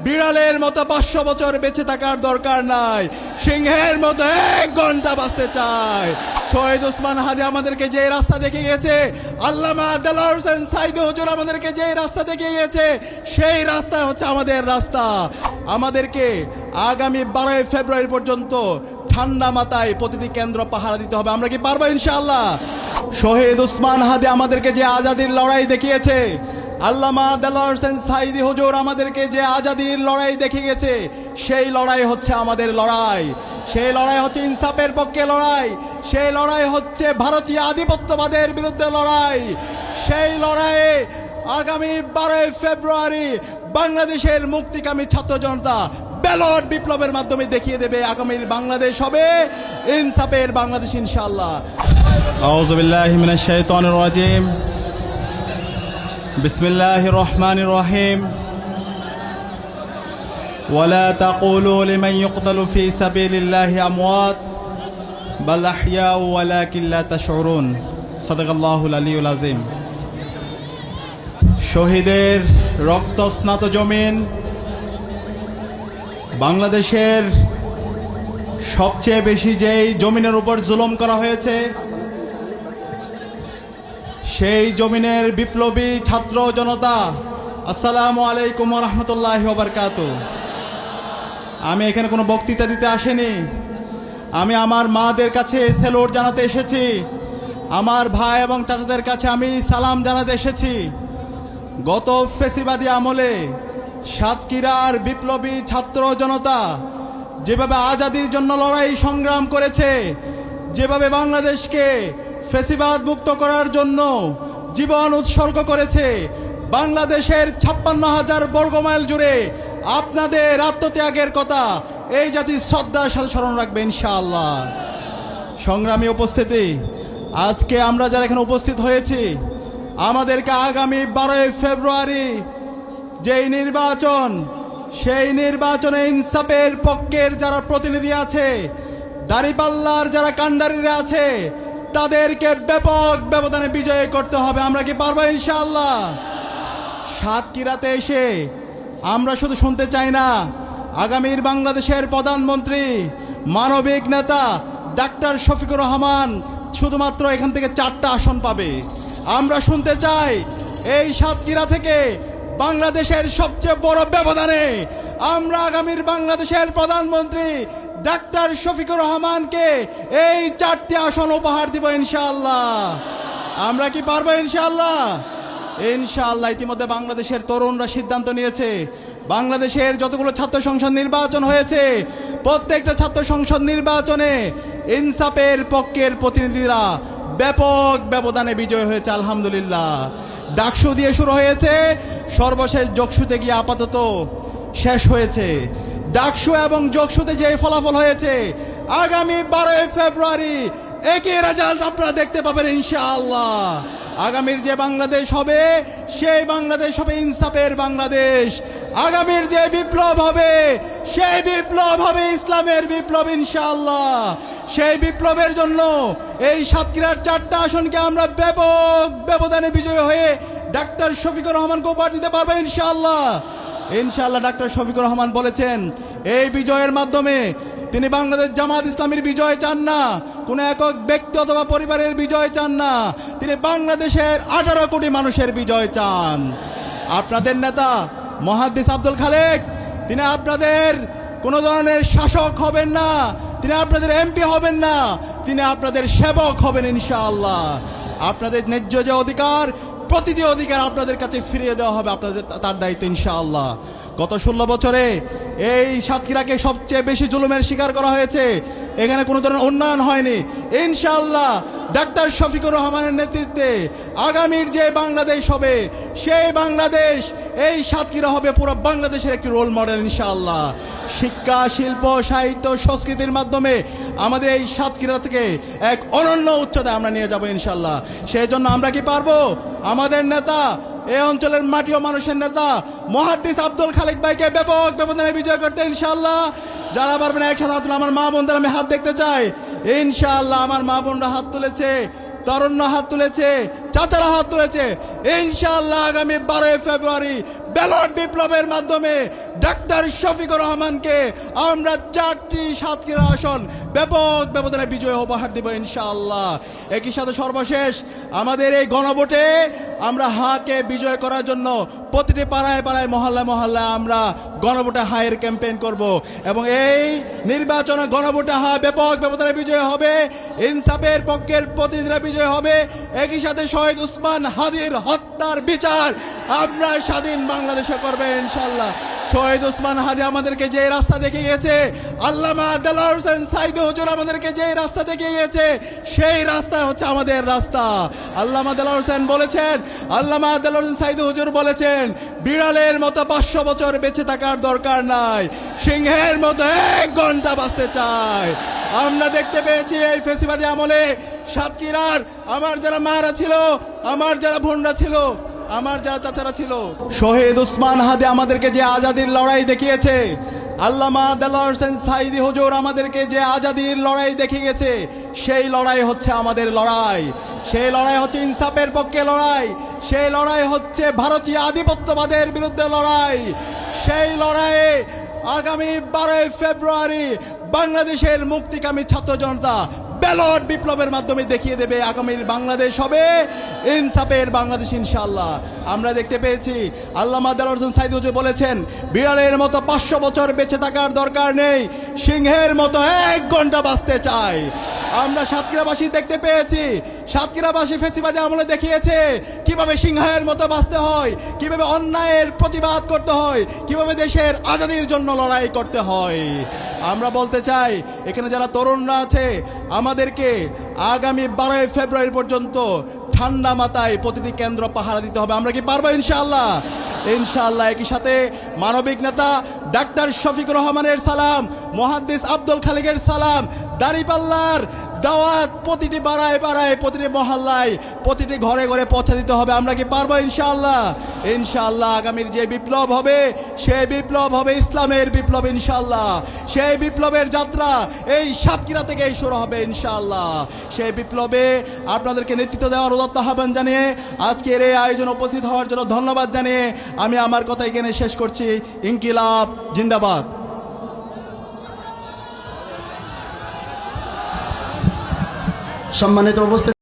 বিড়ালের মতো 500 বছর বেঁচে থাকার দরকার নাই, সিংহের মতো 1 ঘন্টা বাঁচতে চায়। শহীদ ওসমান হাদি আমাদেরকে যে রাস্তা দেখিয়ে গেছে, আল্লামা দেলোয়ার হোসেন সাইদি হুজুর আমাদেরকে যে রাস্তা দেখিয়ে গেছে, সেই রাস্তা হচ্ছে আমাদের রাস্তা। আমাদেরকে আগামী 12 ফেব্রুয়ারি পর্যন্ত ঠান্ডা মাথায় প্রতিটি কেন্দ্র পাহারা দিতে হবে। আমরা কি পারবো ইনশাআল্লাহ? শহীদ ওসমান হাদি আমাদেরকে যে আজাদির লড়াই দেখিয়েছে, আল্লামা দেলোয়ার হোসেন সাইদি হুজুর আমাদেরকে যে আজাদির লড়াই দেখিয়ে গেছে, সেই লড়াই হচ্ছে আমাদের লড়াই। সেই লড়াই হচ্ছে ইনসাফের পক্ষে লড়াই, সেই লড়াই হচ্ছে ভারতীয় আধিপত্যবাদের বিরুদ্ধে লড়াই। সেই লড়াইয়ে আগামী 12 ফেব্রুয়ারি বাংলাদেশের মুক্তিকামী ছাত্র জনতা ব্যালট বিপ্লবের মাধ্যমে দেখিয়ে দেবে আগামীর বাংলাদেশ হবে ইনসাফের বাংলাদেশ ইনশাআল্লাহ। আউযু বিল্লাহি মিনাশ শাইতানির রাজিম। বিসমিল্লাহির রহমানির রহিম। ওয়ালা তাকুলু লিমান ইউকতালু ফি সাবিলিল্লাহি আমওয়াত বাল আহইয়াউ ওয়ালাকিন লা তাশউরুন। সাদাকাল্লাহুল আলিয়্যুল আযীম। শহীদের রক্তস্নাত জমিন, বাংলাদেশের সবচেয়ে বেশি যেই জমিনের উপর জুলুম করা হয়েছে, সেই জমিনের বিপ্লবী ছাত্র জনতা, আসসালামু আলাইকুম ওয়া রাহমাতুল্লাহি ওয়া বারাকাতুহু। আমি এখানে কোনো বক্তৃতা দিতে আসিনি, আমি আমার মাদের কাছে সেলুট জানাতে এসেছি, আমার ভাই এবং চাচাদের কাছে আমি সালাম জানাতে এসেছি। গত ফেসিবাদী আমলে সাতক্ষীরার বিপ্লবী ছাত্র জনতা যেভাবে আজাদির জন্য লড়াই সংগ্রাম করেছে, যেভাবে বাংলাদেশকে ফেসিবাদ মুক্ত করার জন্য জীবন উৎসর্গ করেছে, বাংলাদেশের 56,000 বর্গমাইল জুড়ে আপনাদের আত্মত্যাগের কথা এই জাতি শ্রদ্ধার সাথে স্মরণ রাখবে ইনশাআল্লাহ। সংগ্রামী উপস্থিতি, আজকে আমরা যারা এখানে উপস্থিত হয়েছি, আমাদেরকে আগামী 12 ফেব্রুয়ারি যেই নির্বাচন, সেই নির্বাচনে ইনসাফের পক্ষের যারা প্রতিনিধি আছে, দাঁড়িপাল্লার যারা কাণ্ডারিরা আছে, তাদেরকে ব্যাপক ব্যবধানে বিজয় করতে হবে। আমরা কি পারবো ইনশাআল্লাহ? সাতক্ষীরাতে এসে আমরা শুধু শুনতে চাই না আগামীর বাংলাদেশের প্রধানমন্ত্রী মানবিক নেতা ডাক্তার শফিকুর রহমান শুধুমাত্র এখান থেকে 4টা আসন পাবে। আমরা শুনতে চাই এই সাতক্ষীরা থেকে বাংলাদেশের সবচেয়ে বড় ব্যবধানে আমরা আগামীর বাংলাদেশের প্রধানমন্ত্রী ডাক্তার শফিকুর রহমানকে এই 4টি আসন উপহার দিব ইনশাআল্লাহ। আমরা কি পারবো ইনশাআল্লাহ? ইনশাআল্লাহ। ইতিমধ্যে বাংলাদেশের তরুণরা সিদ্ধান্ত নিয়েছে, বাংলাদেশের যতগুলো ছাত্র সংসদ নির্বাচন হয়েছে, প্রত্যেকটা ছাত্র সংসদ নির্বাচনে ইনসাফের পক্ষের প্রতিনিধিরা ব্যাপক ব্যবধানে বিজয় হয়েছে আলহামদুলিল্লাহ। ডাকসু দিয়ে শুরু হয়েছে, সর্বশেষ যোগসুতে গিয়ে আপাতত শেষ হয়েছে। ডাকসু এবং যোগসুতে যে ফলাফল হয়েছে, আগামী 12 ফেব্রুয়ারি একই রেজাল্ট আপনারা দেখতে পাবেন ইনশাআল্লাহ। আগামীর যে বাংলাদেশ হবে, সেই বাংলাদেশ হবে ইনসাফের বাংলাদেশ। আগামীর যে বিপ্লব হবে, সেই বিপ্লব হবে ইসলামের বিপ্লব ইনশাআল্লাহ। সেই বিপ্লবের জন্য এই সাতক্ষীরার 4টা আসনকে আমরা ব্যাপক ব্যবধানে বিজয়ী হয়ে ডাক্তার শফিকুর রহমানকে উপহার দিতে পারবো ইনশাআল্লাহ। ইনশাআল্লাহ। ডাক্তার শফিকুর রহমান বলেছেন, এই বিজয়ের মাধ্যমে তিনি বাংলাদেশ জামাত ইসলামীর বিজয় চান না, কোনো একক ব্যক্তি অথবা পরিবারের বিজয় চান না, তিনি বাংলাদেশের 18 কোটি মানুষের বিজয় চান। আপনাদের নেতা মুহাদ্দিস আব্দুল খালেক, তিনি আপনাদের কোনো ধরনের শাসক হবেন না, তিনি আপনাদের এমপি হবেন না, তিনি আপনাদের সেবক হবেন ইনশাআল্লাহ। আপনাদের ন্যায্য যে অধিকার, প্রতিটি অধিকার আপনাদের কাছে ফিরিয়ে দেওয়া হবে, আপনাদের তার দায়িত্ব ইনশাআল্লাহ। গত 16 বছরে এই সাতক্ষীরাকে সবচেয়ে বেশি জুলুমের শিকার করা হয়েছে, এখানে কোনো ধরনের উন্নয়ন হয়নি। ইনশাআল্লাহ ডাক্তার শফিকুর রহমানের নেতৃত্বে আগামীর যে বাংলাদেশ হবে, সেই বাংলাদেশ এই সাতক্ষীরা হবে পুরো বাংলাদেশের একটি রোল মডেল ইনশাআল্লাহ। শিক্ষা, শিল্প, সাহিত্য, সংস্কৃতির মাধ্যমে আমাদের এই সাতক্ষীরা থেকে এক অনন্য উচ্চতায় আমরা নিয়ে যাব ইনশাআল্লাহ। সেই জন্য আমরা কি পারবো? আমাদের নেতা, এই অঞ্চলের মাটি ও মানুষের নেতা মুহাদ্দিস আব্দুল খালেক ভাইকে ব্যাপক ব্যবধানে বিজয় করতে ইনশাআল্লাহ। যারা পারবেন একসাথে হাত তুলে, আমার মা বোনদের আমি হাত দেখতে চাই ইনশাআল্লাহ। আমার মা বোনরা হাত তুলেছে, তরুণ হাত তুলেছে, চাচারা হাত তুলেছে। ইনশাআল্লাহ আগামী 12 ফেব্রুয়ারি ব্যালট বিপ্লবের মাধ্যমে ডাক্তার শফিকুর রহমানকে আমরা 4টি সাতক্ষীরা আসন ব্যাপক ব্যবধানে বিজয় উপহার দেব ইনশাআল্লাহ। একই সাথে সর্বশেষ আমাদের এই গণভোটে আমরা হাকে বিজয় করার জন্য প্রতিটি পাড়ায় পাড়ায় মহল্লা মহল্লায় আমরা গণভোটে হায়ের ক্যাম্পেইন করব এবং এই নির্বাচনে গণভোটে হা ব্যাপক ব্যবধানে বিজয় হবে। ইনসাফের পক্ষের প্রতিনিধিরা বিজয় হবে। একই সাথে শহীদ উসমান হাদির হত্যার বিচার আমরা স্বাধীন বাংলাদেশে করবে ইনশাআল্লাহ। শহীদ উসমান হাদি আমাদেরকে যে রাস্তা দেখিয়ে গেছে, আল্লামা দেলোয়ার হোসেন সাইদী হুজুর আমাদেরকে যে রাস্তা দেখিয়ে গেছে, সেই রাস্তা হচ্ছে আমাদের রাস্তা। আল্লামা দেলোয়ার হোসেন বলেছেন, আল্লামা দেলোয়ার হোসেন সাইদী হুজুর বলেছেন, বিড়ালের মতো 500 বছর বেঁচে থাকার দরকার নাই, সিংহের মতো 1 ঘন্টা বাঁচতে চায়। আমরা দেখতে পেয়েছি এই ফেসিবাদী আমলে সাতক্ষীরার আমার যারা মারা ছিল, আমার যারা বোনরা ছিল, আমার যারা চাচারা ছিল, শহীদ উসমান হাদি আমাদেরকে যে আজাদির লড়াই দেখিয়েছে, আল্লামা দেলোয়ার হোসেন সাইদী হুজুর আমাদেরকে যে আজাদির লড়াই দেখিয়ে গেছে, সেই লড়াই হচ্ছে আমাদের লড়াই। সেই লড়াই হচ্ছে ইনসাফের পক্ষে লড়াই। সেই লড়াই হচ্ছে ভারতীয় আধিপত্যবাদের বিরুদ্ধে লড়াই। সেই লড়াইয়ে আগামী 12 ফেব্রুয়ারি বাংলাদেশের মুক্তিকামী ছাত্র জনতা ব্যালট বিপ্লবের মাধ্যমে দেখিয়ে দেবে আগামীর বাংলাদেশ হবে ইনসাফের বাংলাদেশ ইনশাআল্লাহ। আমরা দেখতে পেয়েছি আল্লামা দেলোয়ার হোসেন সাইদী হুজুর বলেছেন, বিড়ালের মতো 500 বছর বেঁচে থাকার দরকার নেই, সিংহের মতো 1 ঘন্টা বাঁচতে চাই। আমরা সাতক্ষীরাবাসী দেখতে পেয়েছি, সাতক্ষীরাবাসী ফেসিবাদী আমলে দেখিয়েছে কিভাবে সিংহের মতো বাঁচতে হয়, কিভাবে অন্যায়ের প্রতিবাদ করতে হয়, কিভাবে দেশের আজাদির জন্য লড়াই করতে হয়। আমরা বলতে চাই এখানে যারা তরুণরা আছে, আমাদেরকে আগামী 12 ফেব্রুয়ারি পর্যন্ত ঠান্ডা মাথায় প্রতিটি কেন্দ্র পাহারা দিতে হবে। আমরা কি পারবো ইনশাআল্লাহ? ইনশাআল্লাহ। একই সাথে মানবিক নেতা ডাক্তার শফিকুর রহমানের সালাম, মুহাদ্দিস আব্দুল খালিকের সালাম, দাঁড়িপাল্লার দাওয়াত প্রতিটি পাড়ায় পাড়ায়, প্রতিটি মহল্লায়, প্রতিটি ঘরে ঘরে পৌঁছে দিতে হবে। আমরা কি পারবো ইনশাআল্লাহ? ইনশাআল্লাহ। আগামীর যে বিপ্লব হবে, সেই বিপ্লব হবে ইসলামের বিপ্লব ইনশাআল্লাহ। সেই বিপ্লবের যাত্রা এই সাতক্ষীরা থেকেই শুরু হবে ইনশাআল্লাহ। সেই বিপ্লবে আপনাদেরকে নেতৃত্ব দেওয়ার উদাত্ত আহ্বান জানিয়ে আজকের এই আয়োজন উপস্থিত হওয়ার জন্য ধন্যবাদ জানিয়ে আমি আমার কথা এখানে শেষ করছি। ইনকিলাব জিন্দাবাদ। সম্মানিত উপস্থিতি।